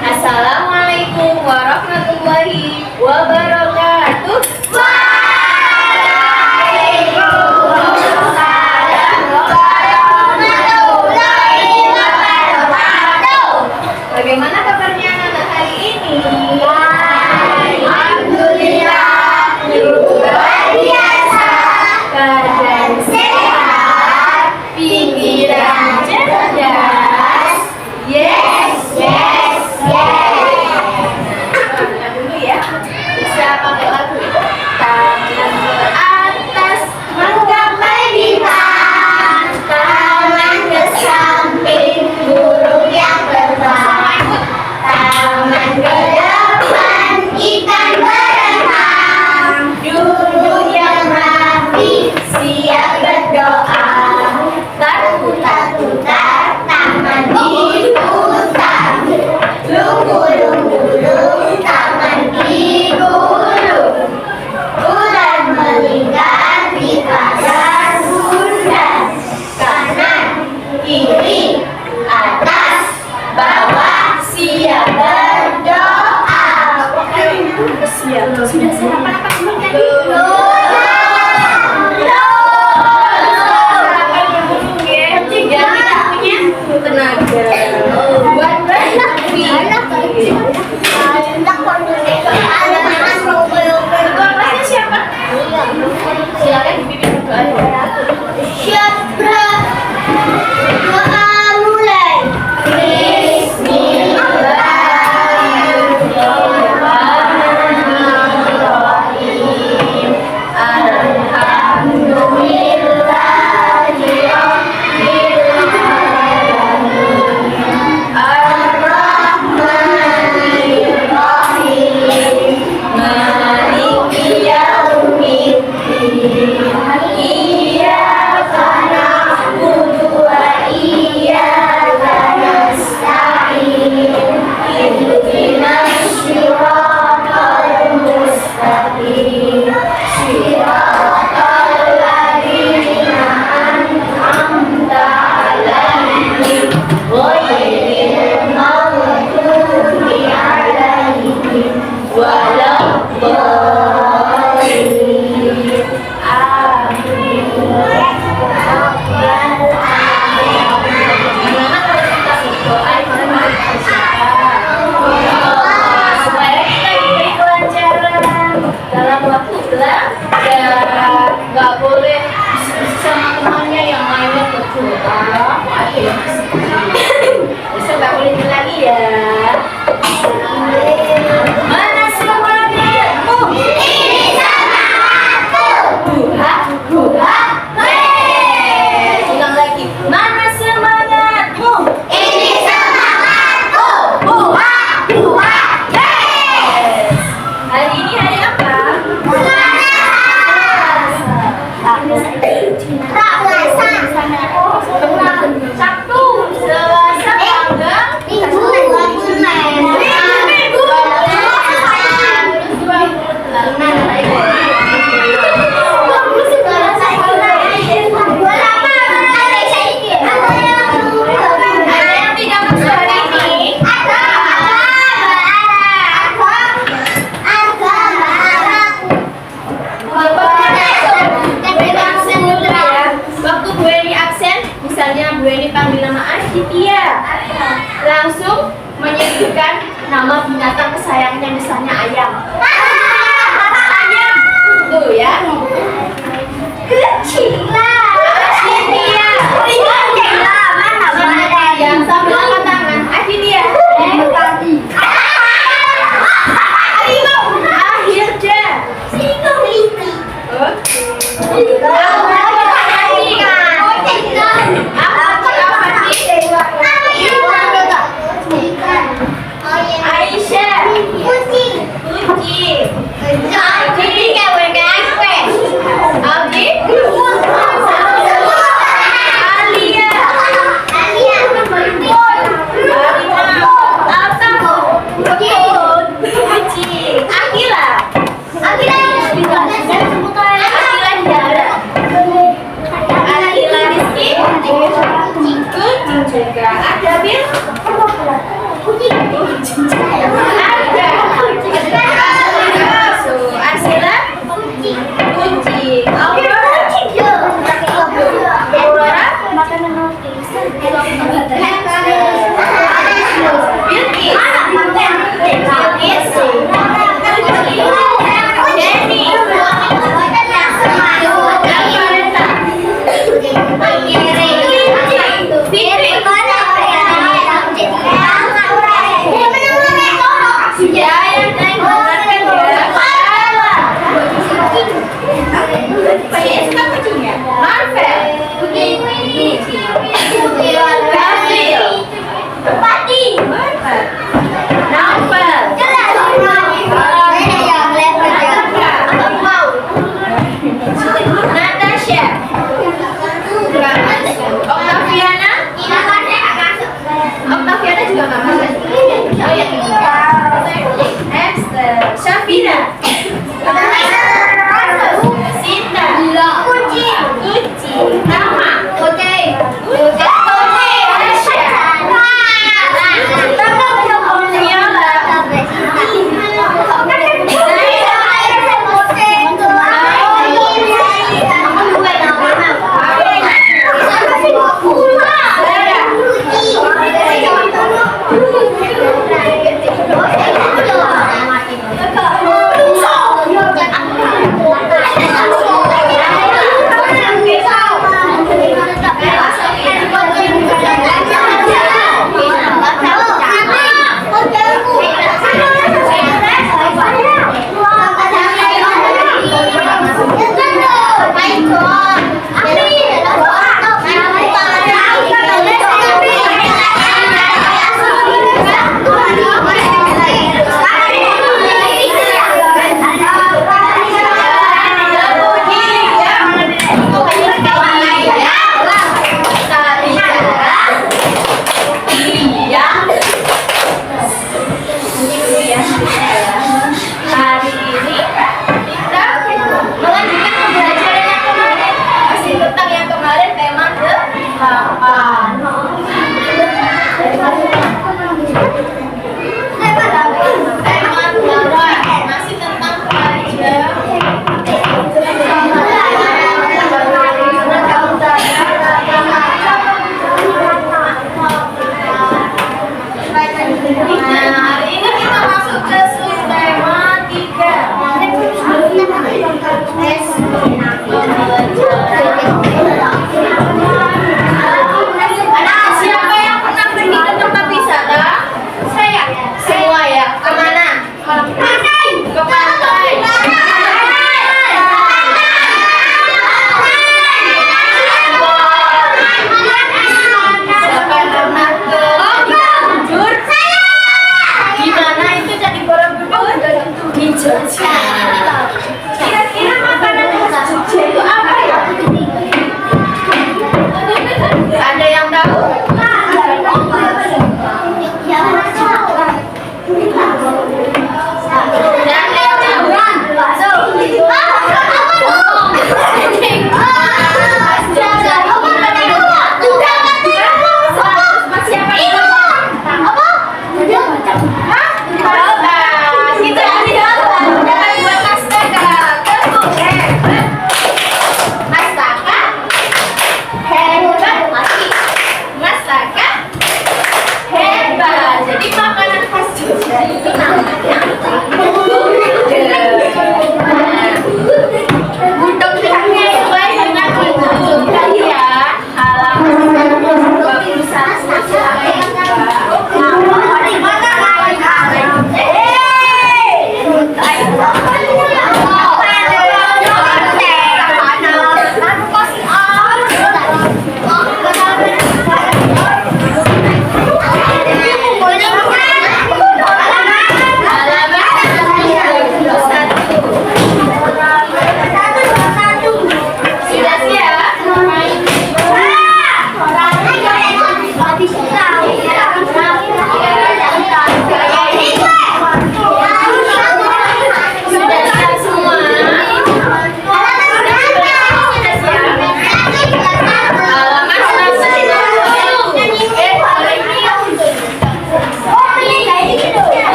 Assalamualaikum warahmatullahi wabarakatuh. Bagaimana kabarnya anak hari ini? Alhamdulillah, luar biasa. Badan Sehat, pikiran cerdas. Yes, yes, yes. Dengar dulu ya. Bisa pakai lagu itu. Tangan ke atas, Menggapai bintang, tangan ke samping, burung yang terbang. Tangan ke depan, ikan berenang. Duduk yang rapi, siap berdoa. Putar-putar, tangan diputar. Lunggu-lunggu, tangan digulung. Ular melingkar di pagar bundar. Kanan, kiri, atas, bawah, siap berdoa. sudah sarapan apa belum tadi? Sarapan dulu ya. Biar kita punya tenaga. Buat beraktivitas. Ketua kelasnya siapa? Silakan dipimpin berdoa. Siap, bro. Doa mulai. Bismillahirrahmanirrahim. Alhamdulillahirabbil alamin. Ar-Rahmanir-Rahim. Maliki yaumiddin. Iyyaka na'budu wa iyyaka nasta'in. Ihdinas siratal mustaqim. Siratal ladzina an'amta 'alaihim ghairil maghdubi 'alaihim waladdallin. Amin. Gimana kalau kita berdoa supaya kita diberi kelancaran dalam waktu belajar, nggak boleh diskusi sama temannya yang lainnya berdoa, bisa nggak boleh itu lagi ya. Mana semangatmu? Ini semangatku. Buha, buha, ulang lagi. Mana semangatmu? Ini semangatku. Buah, buah, Yes. Hari ini hari apa? Sabtu, Selasa, tanggal Minggu, Minggu. Ada yang tidak masuk hari ini? Waktu Bu Eni absen, misalnya Bu Eni panggil nama Aditya, langsung menyebutkan nama binatang kesayangannya, misalnya ayam. Ayam, tuh ya. Aditya, ayam sambil angkat tangan. Aditya, akhirnya. Aisyah, Kucing. Puji, Jadi kayak juga ada Bil. Ada. So, Arsila kucing. Aurora Bilkis. Jenny. Fitri. Ya, yang dengarkan ya. Marvel. Gabriel.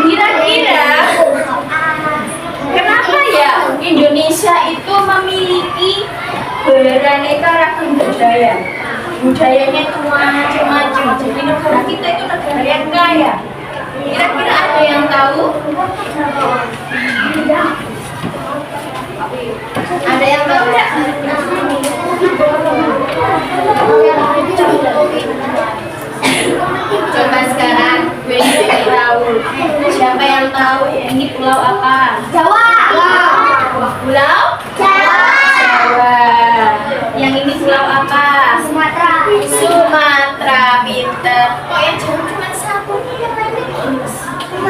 Kira-kira kenapa ya Indonesia itu memiliki beraneka ragam budaya? Budayanya itu macam-macam. Jadi negara kita itu negara yang kaya. Kira-kira ada yang tahu? Ada yang tahu nggak? Coba sekarang gue kasih tahu. Siapa yang tahu ini pulau apa? Jawa. Pulau? Jawa. Yang ini pulau apa? Sumatera. Sumatera, pinter. Oh yang Jawa cuma satu.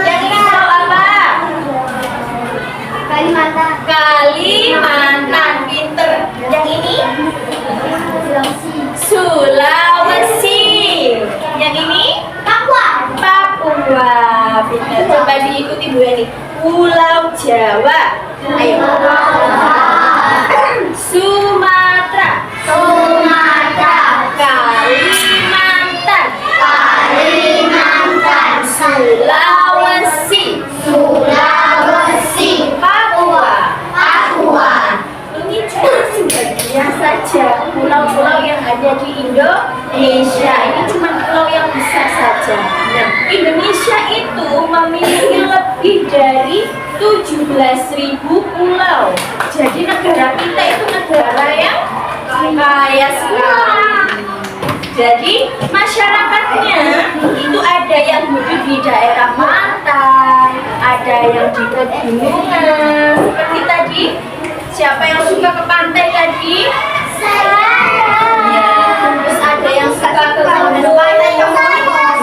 Yang ini pulau apa? Kalimantan. Kalimantan, pinter. Yang ini? Sulawesi. Yang ini? Papua. Papua. Pinter. Coba diikuti Bu Yani. Pulau Jawa. Ayo. Sumatera. Sumatera. Kalimantan. Kalimantan. Sulawesi. Sulawesi. Papua. Papua. Ini cuma sebagian saja pulau-pulau yang ada di Indonesia. Ini cuma pulau yang besar saja. Nah, Indonesia itu memiliki lebih dari 17.000 pulau. Jadi negara kita itu negara yang kaya sekali. Jadi masyarakatnya itu ada yang hidup di daerah pantai, ada yang di pegunungan. Seperti tadi, siapa yang suka ke pantai tadi? Saya. Ya, terus ada yang suka ke gunung.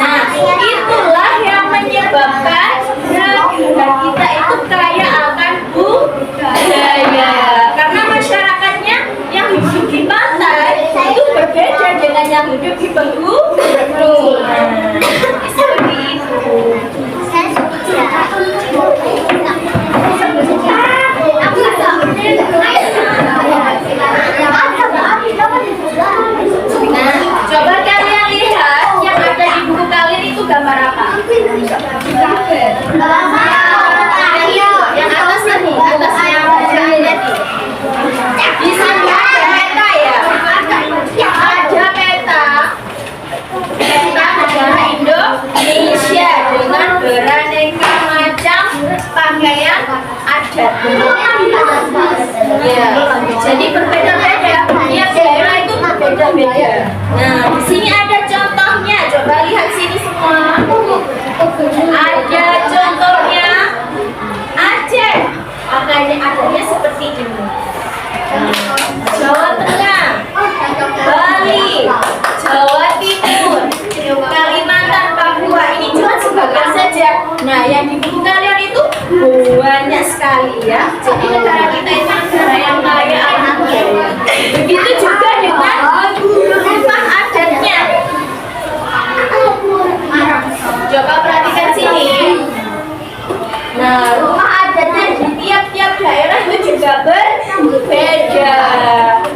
Nah, itulah yang menyebabkan negara kita itu kaya akan budaya. Karena masyarakatnya yang hidup di pantai itu berbeda dengan yang hidup di pegunungan. Seperti itu. Saya suka. Aku berbeda-beda. Nah, di sini ada contohnya. Coba lihat sini semua. Ada contohnya. Aceh. Adanya seperti ini. Jawa Tengah, Bali, Jawa Timur, Kalimantan, Papua. Ini cuma sebagian saja. Nah, yang di buku kalian itu banyak sekali ya. Jadi negara kita itu negara yang kaya akan budaya. Begitu juga dengan rumah adatnya. Coba perhatikan sini. Nah, rumah adatnya di tiap-tiap daerah itu juga berbeda.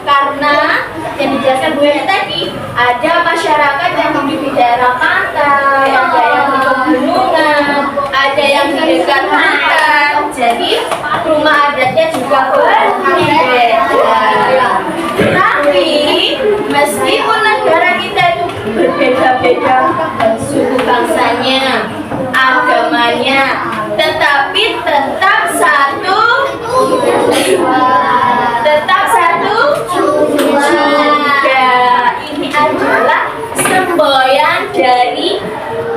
Karena yang dijelaskan Bu Eni tadi, ada masyarakat yang hidup di daerah pantai, ada yang di pegunungan, ada yang di dekat hutan. Jadi rumah adatnya juga berbeda. Tapi meskipun negara kita itu berbeda-beda suku bangsanya, agamanya, tetapi tetap satu juga. Ini adalah semboyan dari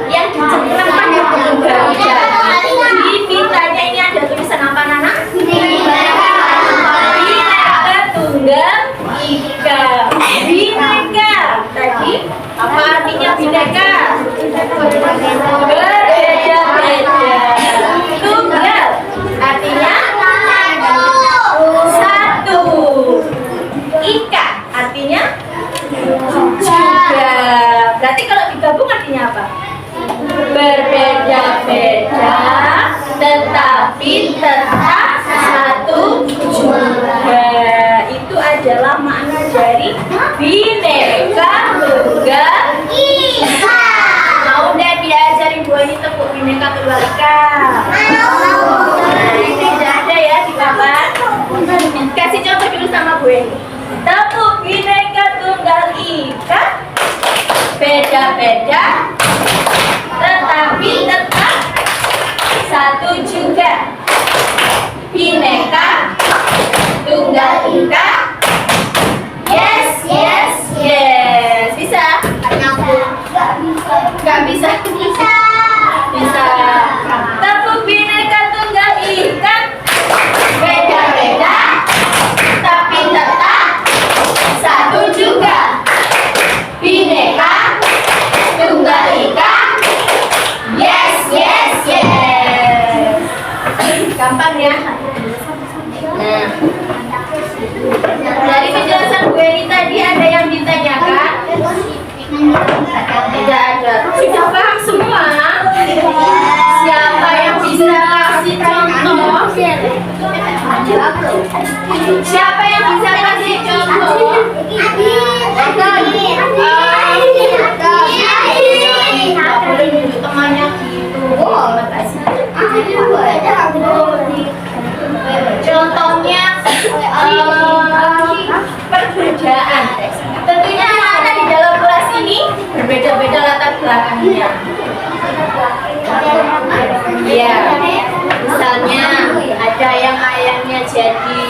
yang dicengkram pada penunggang jadi ditanya ini ada tulisan apa Nana? Bineka Tunggal Ika. Bineka tadi apa artinya bineka? Berbeda-beda. Tunggal artinya satu. Ika artinya juga. Berarti kalau digabung artinya apa? Berbeda-beda tetapi tetap satu juga. Itu adalah makna dari Bineka Tunggal Ika. Mau deh diajarin Bu Eni tepuk Bineka Tunggal Ika? Ini tidak ada ya di papan. Kasih contoh dulu sama Bu Eni. Tepuk Bineka Tunggal Ika. Beda-beda tetapi tetap satu juga. Bineka Tunggal Ika. Yes, yes, yes. Bisa? Gak bisa? Bisa. Bisa. Tepuk Bineka Tunggal Ika. Beda-beda tapi tetap satu juga. Bineka Tunggal Ika. Yes, yes, yes. Gampang ya. Nah, dari penjelasan Bu Eni tadi ada yang ditanyakan? Tidak ada. Sudah paham semua? Siapa yang bisa kasih contoh? Siapa yang bisa kasih contoh? Temannya gitu. Terima kasih. Contohnya perbedaan. Tentunya anak-anak di dalam kelas ini berbeda-beda latar belakangnya. Ya, misalnya ada yang ayahnya jadi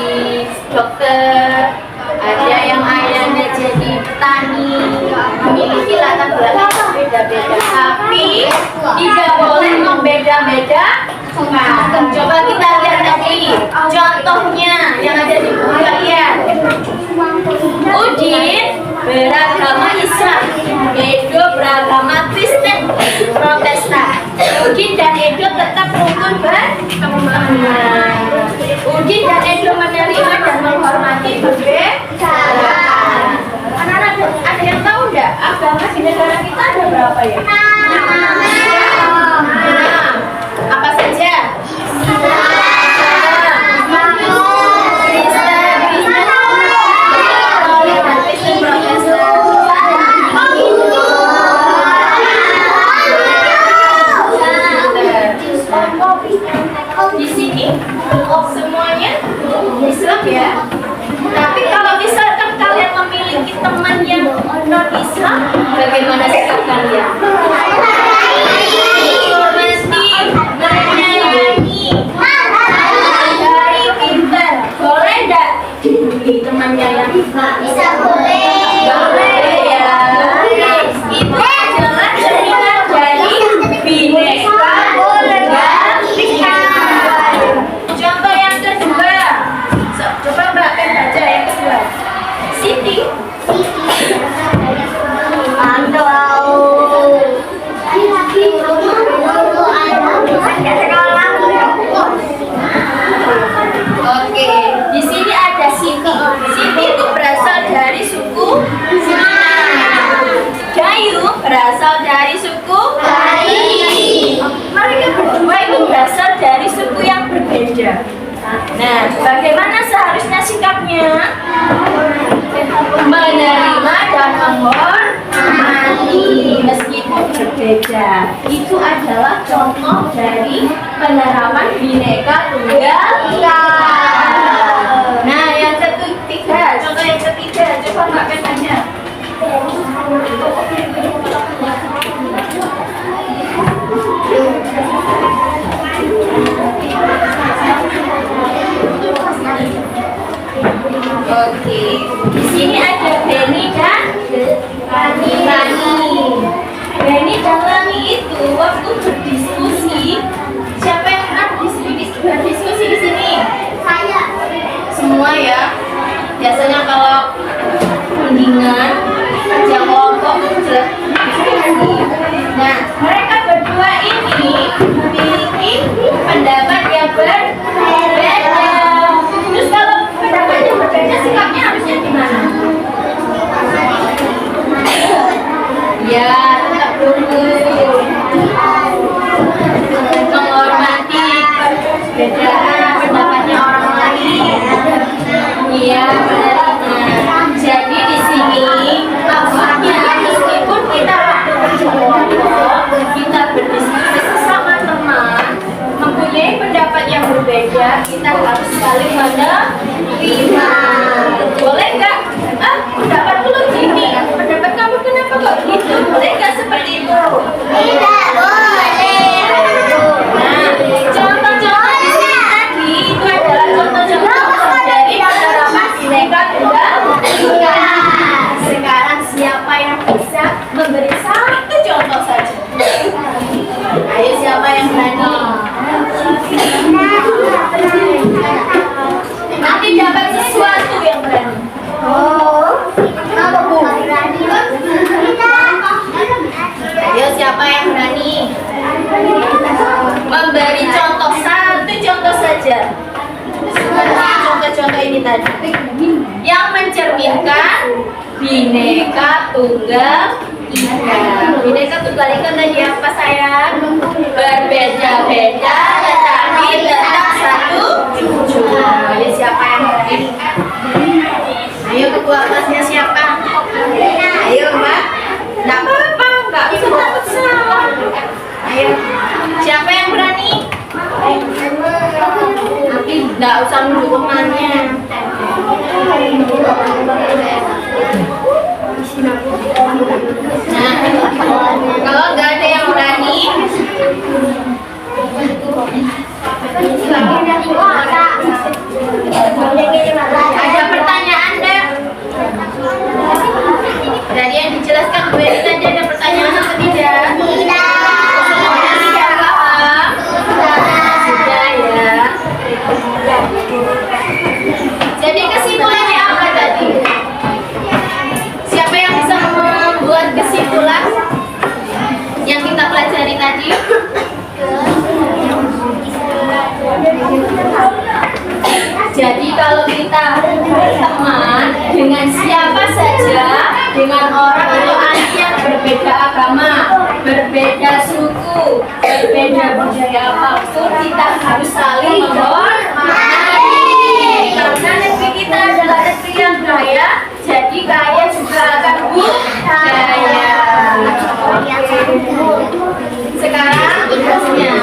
dokter, ada yang ayahnya jadi petani, memiliki latar belakang yang beda-beda. Tapi tidak boleh membeda-beda. Nah, coba kita lihat tadi contohnya yang ada di buku kalian. Udin beragama Islam, Edo beragama Kristen Protestan. Udin dan Edo tetap rukun berteman. Udin dan Edo menerima dan menghormati perbedaan. Anak-anak ada yang tahu nggak agama di negara kita ada berapa ya? Apa saja? Di sini semuanya Islam ya. Tapi kalau Oke, di sini ada Siti. Siti itu berasal dari suku Gayu, berasal dari suku mereka berdua itu berasal dari suku yang berbeda. Nah, bagaimana seharusnya sikapnya? Menerima dan menghormati meskipun berbeda. Itu adalah contoh dari penerapan Bhinneka Tunggal Ika. Nah, yang ketiga, contoh yang ketiga, coba Mbak penanya. Oke, di sini ada Benny dan Rani. Benny dan Rani itu waktu berdiskusi, siapa yang pernah berdiskusi di sini? Saya. Semua ya. Biasanya kalau rundingan kerja kelompok itu jelas diskusi. Nah, mereka berdua ini memiliki pendapat yang berbeda. Terus kalau pendapat yang berbeda, sikapnya harusnya gimana? Ya, tetap dulu menghormati perbedaan pendapatnya orang lain. Iya, benar. Jadi di sini maksudnya meskipun kita waktu kerja kelompok, kita berdiskusi sesama teman, mempunyai pendapat yang berbeda, kita harus saling menerima. Boleh nggak? Pendapat lu gini, pendapat kamu kenapa kok gitu? Boleh nggak seperti itu? Tidak boleh. Nah, contoh-contoh di sini tadi itu adalah contoh-contoh dari penerapan Bhinneka Tunggal Ika. Sekarang siapa yang bisa memberi satu contoh saja? Ayo, siapa yang berani? Nanti dapat sesuatu yang berani. Ayo, siapa yang berani? Memberi contoh, satu contoh saja. Seperti contoh-contoh ini tadi yang mencerminkan Bhinneka Tunggal Ika. Bhinneka Tunggal Ika tadi apa sayang? Berbeda-beda tetapi tetap satu tujuan. Ayo, siapa yang berani? Ayo, ketua kelasnya siapa? Ayo Mbak. Nggak apa-apa, nggak usah takut salah. Ayo, siapa yang berani? Nggak usah nunggu temannya. Nah, kalau nggak ada yang berani, ada pertanyaan deh. Dari yang dijelaskan Bu Eri tadi ada pertanyaan apa tidak? Semuanya sudah paham? Sudah ya. Jadi kesimpulannya apa tadi? Siapa yang bisa membuat kesimpulan yang kita pelajari tadi? Jadi kalau kita berteman dengan siapa saja, dengan orang atau anak yang berbeda agama, berbeda suku, berbeda budaya apapun, kita harus saling menghormati. Karena negeri kita adalah negeri yang kaya, jadi kaya juga akan budaya. Sekarang tugasnya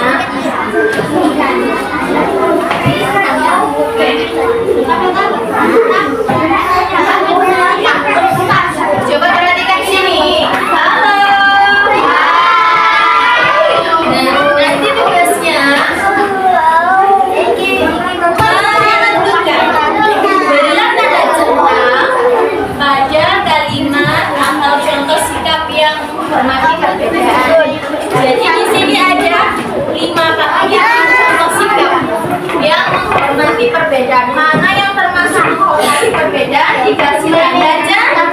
coba perhatikan sini. Halo. Nah, nanti tugasnya menentukan berilah tanda centang pada kalimat atau contoh sikap yang menghormati perbedaan. Jadi di sini ada 5 kalimat contoh sikap yang menghormati perbedaan. Mana yang termasuk menghormati perbedaan? Dikasih tanda centang.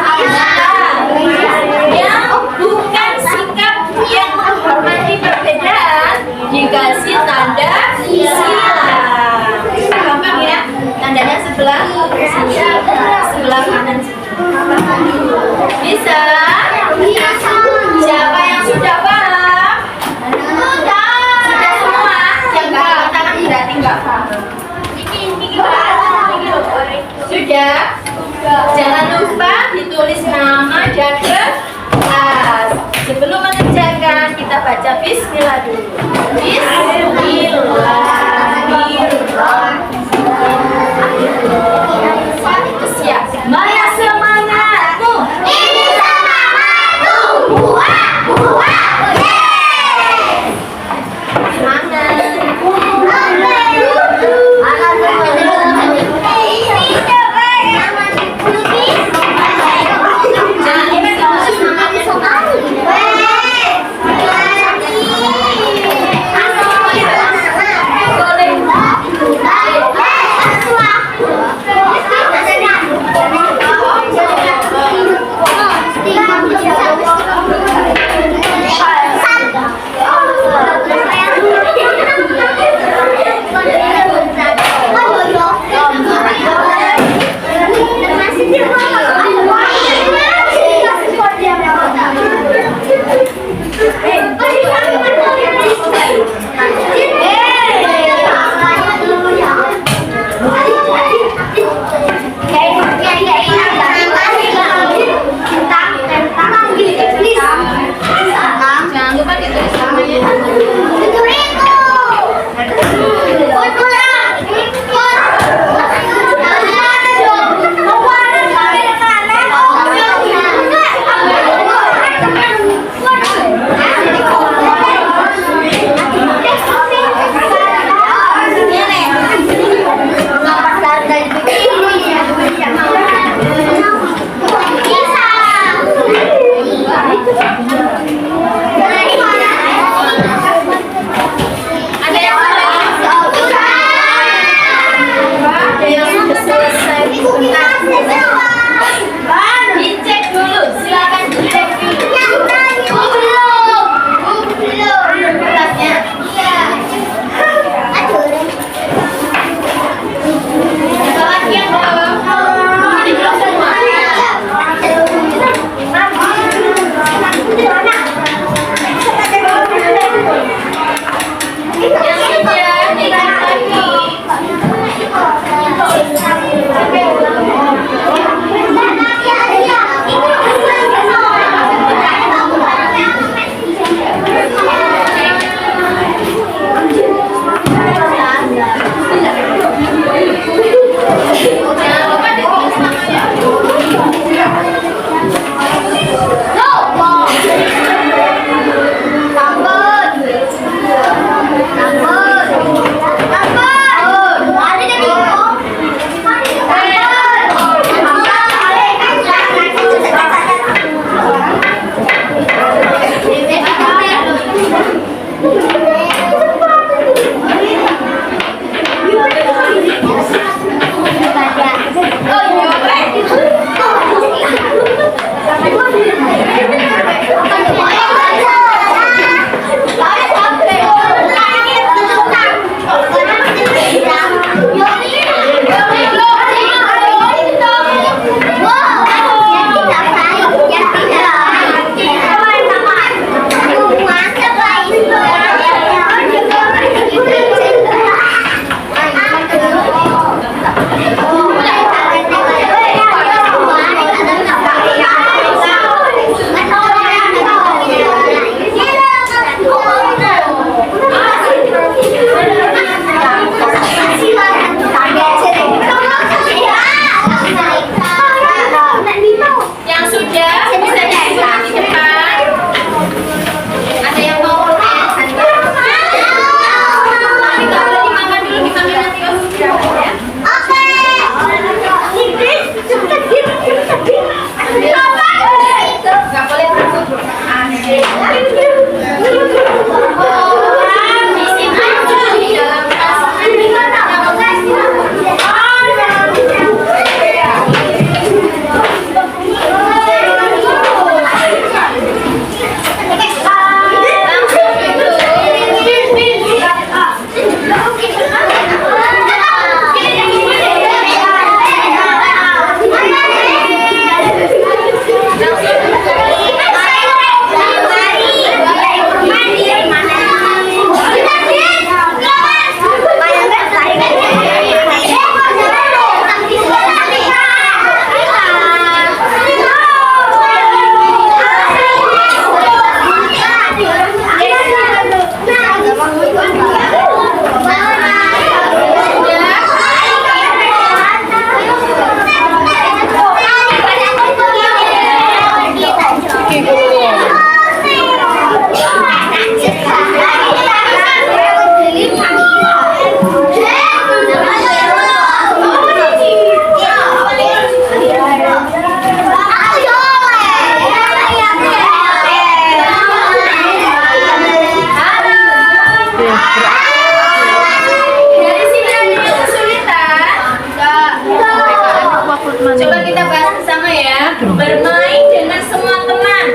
Bermain dengan semua teman.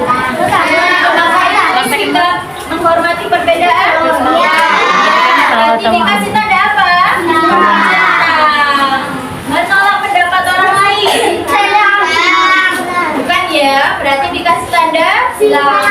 Apakah sikap menghormati perbedaan? Berarti dikasih tanda apa? Tentang. Menolak pendapat orang lain. Bukan ya, berarti dikasih tanda silang.